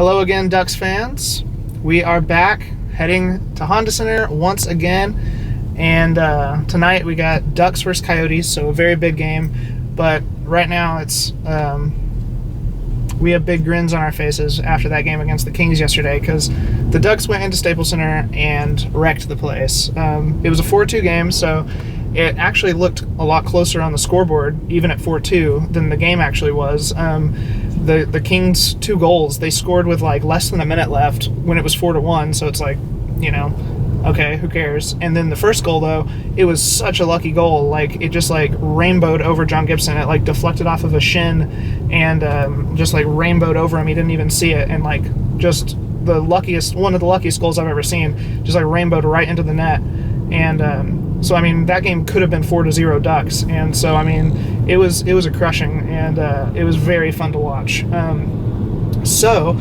Hello again, Ducks fans. We are back heading to Honda Center once again, and tonight we got Ducks versus Coyotes, so a very big game. But right now it's we have big grins on our faces after that game against the Kings yesterday because the Ducks went into Staples Center and wrecked the place. It was a 4-2 game, so it actually looked a lot closer on the scoreboard, even at 4-2, than the game actually was. The Kings' 2 goals, they scored with like less than a minute left when it was 4-1, so it's like, okay, who cares? And then the first goal, though, it was such a lucky goal. Like, it just like rainbowed over John Gibson. It like deflected off of a shin and just like rainbowed over him. He didn't even see it, and like just one of the luckiest goals I've ever seen. Just like rainbowed right into the net. And so I mean, that game could have been 4-0 Ducks. And so I mean, it was a crushing, and it was very fun to watch. So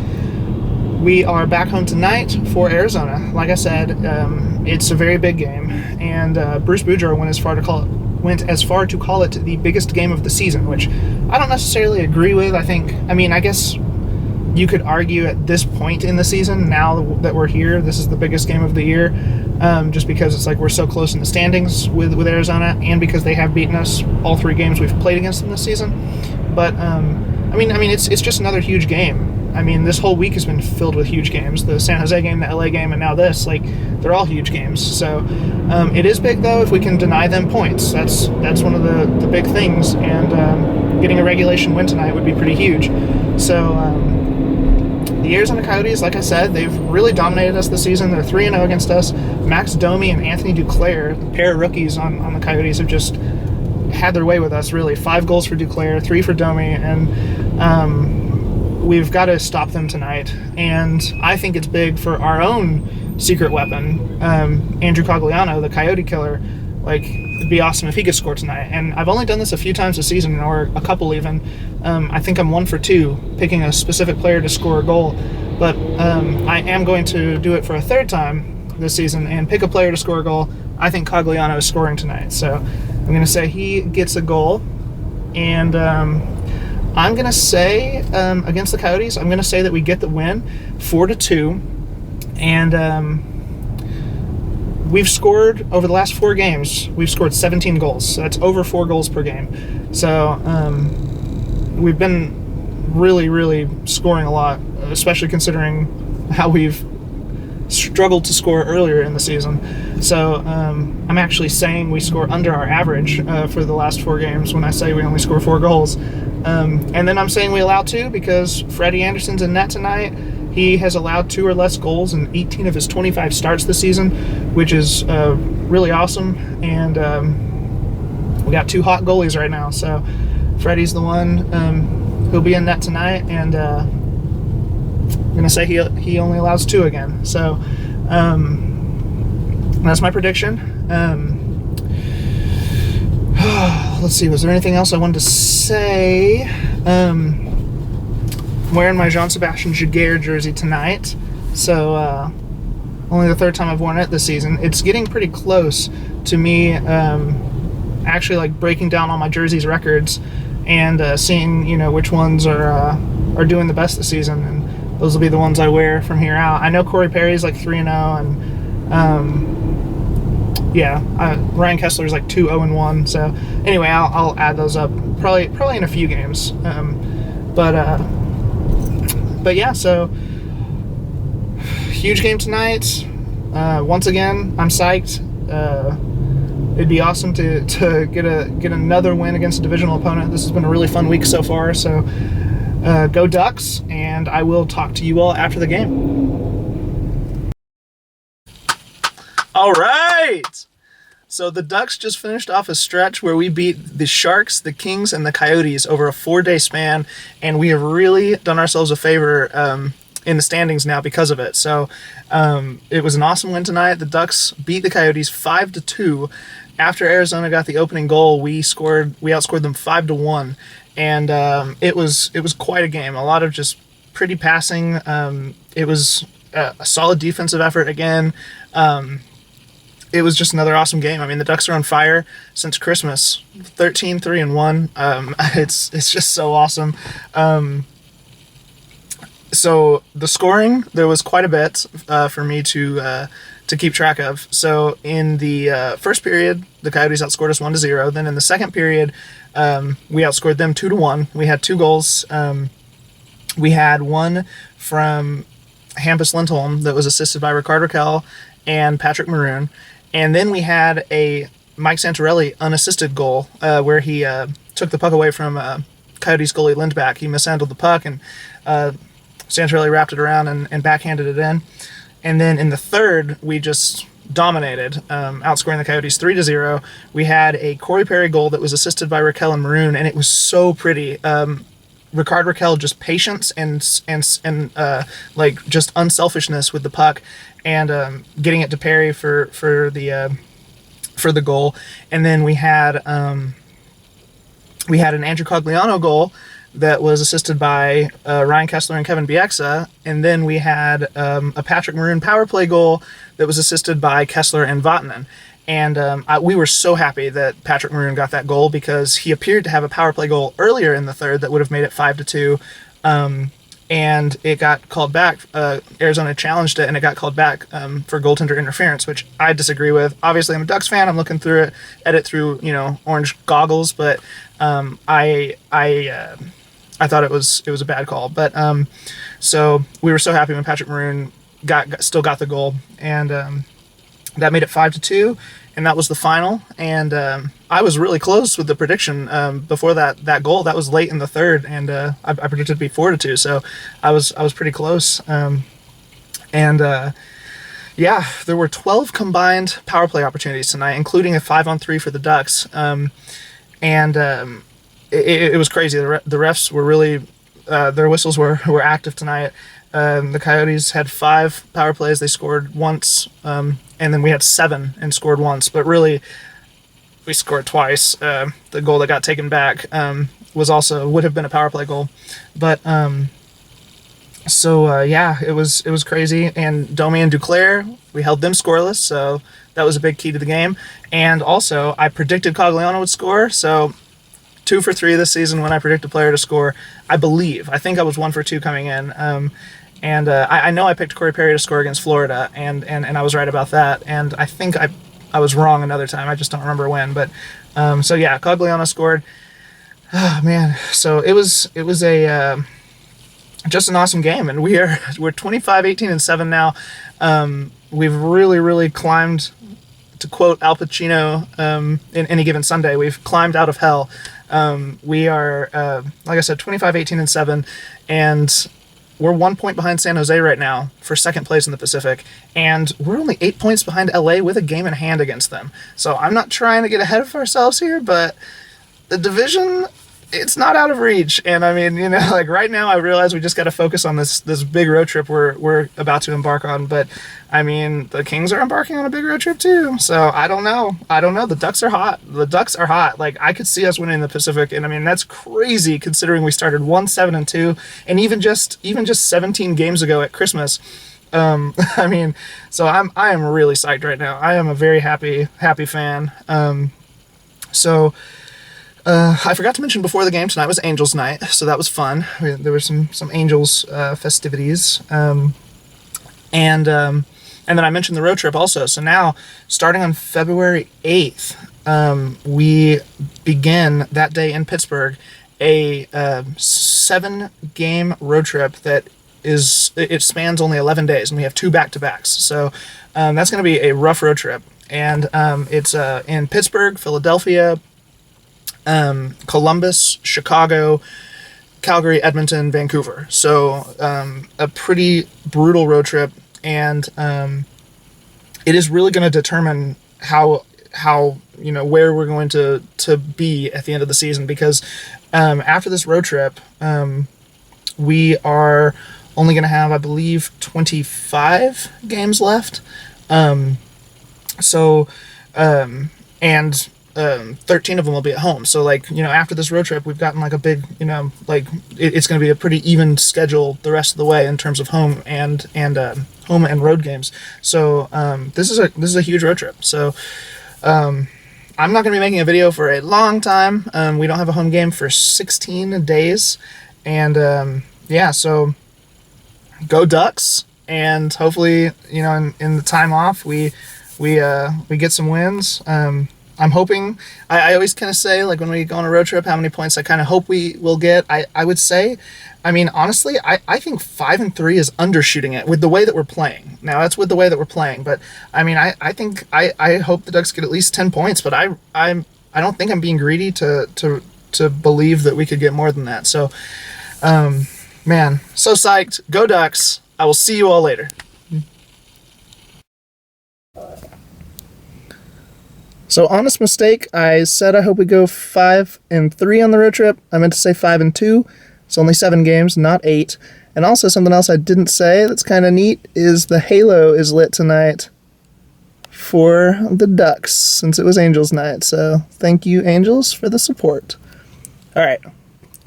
we are back home tonight for Arizona. Like I said, it's a very big game, and Bruce Boudreau went as far to call it the biggest game of the season, which I don't necessarily agree with. I guess you could argue at this point in the season, now that we're here, this is the biggest game of the year, just because it's like we're so close in the standings with Arizona, and because they have beaten us all 3 games we've played against them this season. But it's just another huge game. I mean, this whole week has been filled with huge games. The San Jose game, the LA game, and now this. Like, they're all huge games. So it is big, though, if we can deny them points. That's one of the big things. And getting a regulation win tonight would be pretty huge. So the Arizona Coyotes, like I said, they've really dominated us this season. They're 3-0 against us. Max Domi and Anthony Duclair, the pair of rookies on the Coyotes, have just had their way with us, really. 5 goals for Duclair, 3 for Domi, and we've got to stop them tonight. And I think it's big for our own secret weapon, Andrew Cogliano, the Coyote killer. Like, it'd be awesome if he could score tonight. And I've only done this a few times this season, or a couple even. I think I'm 1 for 2, picking a specific player to score a goal. But I am going to do it for a 3rd time this season and pick a player to score a goal. I think Cogliano is scoring tonight. So I'm going to say he gets a goal. And I'm going to say, against the Coyotes, I'm going to say that we get the win, 4-2. And we've scored, over the last 4 games, we've scored 17 goals. So that's over 4 goals per game. So we've been really, really scoring a lot, especially considering how we've struggled to score earlier in the season. So I'm actually saying we score under our average for the last 4 games when I say we only score 4 goals. And then I'm saying we allow 2 because Freddie Anderson's in net tonight. He has allowed 2 or less goals in 18 of his 25 starts this season, which is really awesome. And we got 2 hot goalies right now. So Freddie's the one who'll be in net tonight, and I'm going to say he only allows 2 again. So that's my prediction. Let's see, was there anything else I wanted to say? Wearing my Jean-Sébastien Giguère jersey tonight. So only the 3rd time I've worn it this season. It's getting pretty close to me actually like breaking down all my jerseys records and seeing which ones are doing the best this season, and those will be the ones I wear from here out. I know Corey Perry's like 3-0, and Ryan Kessler's like 2-0-1. So anyway, I'll add those up probably in a few games. But yeah, so huge game tonight. Once again, I'm psyched. It'd be awesome to get another win against a divisional opponent. This has been a really fun week so far. So go Ducks, and I will talk to you all after the game. All right. So the Ducks just finished off a stretch where we beat the Sharks, the Kings, and the Coyotes over a 4-day span, and we have really done ourselves a favor in the standings now because of it. So it was an awesome win tonight. The Ducks beat the Coyotes 5-2. After Arizona got the opening goal, we outscored them 5-1, and it was quite a game. A lot of just pretty passing. It was a solid defensive effort again. It was just another awesome game. I mean, the Ducks are on fire since Christmas. 13-3-1. It's just so awesome. So the scoring, there was quite a bit for me to keep track of. So in the first period, the Coyotes outscored us 1-0. Then in the second period, we outscored them 2-1. We had 2 goals. We had one from Hampus Lindholm that was assisted by Rickard Rakell and Patrick Maroon. And then we had a Mike Santorelli unassisted goal where he took the puck away from Coyotes goalie Lindback. He mishandled the puck, and Santorelli wrapped it around and backhanded it in. And then in the third, we just dominated, outscoring the Coyotes 3-0. We had a Corey Perry goal that was assisted by Rakell and Maroon, and it was so pretty. Rickard Rakell, just patience and like just unselfishness with the puck, and getting it to Perry for the goal. And then we had an Andrew Cogliano goal that was assisted by Ryan Kessler and Kevin Bieksa. And then we had a Patrick Maroon power play goal that was assisted by Kessler and Vatanen. And we were so happy that Patrick Maroon got that goal, because he appeared to have a power play goal earlier in the third that would have made it 5-2. And it got called back. Arizona challenged it, and it got called back for goaltender interference, which I disagree with. Obviously, I'm a Ducks fan. I'm looking through it through orange goggles, but I thought it was a bad call. But so we were so happy when Patrick Maroon still got the goal, and that made it 5-2, and that was the final. And I was really close with the prediction before that goal. That was late in the third, and I predicted it to be 4-2, so I was pretty close. Yeah, there were 12 combined power play opportunities tonight, including a 5-on-3 for the Ducks. It was crazy. The refs were really their whistles were active tonight. The Coyotes had 5 power plays. They scored once, and then we had 7 and scored once. But really, we scored twice. The goal that got taken back would have been a power play goal. But yeah, it was crazy. And Domi and Duclair, we held them scoreless, so that was a big key to the game. And also, I predicted Cogliano would score, so 2 for 3 this season when I predict a player to score. I think I was 1 for 2 coming in. I know I picked Corey Perry to score against Florida, and I was right about that. And I think I was wrong another time. I just don't remember when. But so yeah, Cogliano scored. Oh man, so it was a just an awesome game, and we're 25-18-7 now. We've really climbed, to quote Al Pacino in Any Given Sunday, we've climbed out of hell. We are, like I said, 25-18-7, and we're 1 point behind San Jose right now for second place in the Pacific, and we're only 8 points behind LA with a game in hand against them. So I'm not trying to get ahead of ourselves here, but the division, it's not out of reach. And I mean, like right now I realize we just got to focus on this big road trip we're about to embark on. But I mean, the Kings are embarking on a big road trip too. So I don't know. The Ducks are hot. Like, I could see us winning the Pacific. And I mean, that's crazy considering we started 1-7-2, and even just 17 games ago at Christmas. I mean, so I am really psyched right now. I am a very happy fan. I forgot to mention before the game, tonight was Angels night, so that was fun. There were some Angels festivities, and then I mentioned the road trip also. So now, starting on February 8th, we begin that day in Pittsburgh a 7-game road trip that spans only 11 days, and we have 2 back-to-backs. So that's going to be a rough road trip, and it's in Pittsburgh, Philadelphia, Columbus, Chicago, Calgary, Edmonton, Vancouver. So a pretty brutal road trip, and it is really going to determine how where we're going to be at the end of the season, because after this road trip, we are only going to have, I believe, 25 games left. And 13 of them will be at home. So after this road trip, we've gotten like a big, it's going to be a pretty even schedule the rest of the way in terms of home and road games. So this is a huge road trip. So I'm not going to be making a video for a long time. We don't have a home game for 16 days, and so go Ducks, and hopefully, you know, in the time off, we get some wins. I'm hoping. I always kind of say, like, when we go on a road trip, how many points I kind of hope we will get. I would say, I mean, honestly, I think 5-3 is undershooting it with the way that we're playing. Now that's with the way that we're playing, but I mean, I think I hope the Ducks get at least 10 points. But I don't think I'm being greedy to believe that we could get more than that. So, man, so psyched. Go Ducks. I will see you all later. So, honest mistake, I said I hope we go 5-3 on the road trip. I meant to say 5-2. It's only 7 games, not 8. And also, something else I didn't say that's kind of neat is the halo is lit tonight for the Ducks, since it was Angels night. So, thank you, Angels, for the support. All right.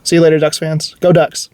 See you later, Ducks fans. Go Ducks.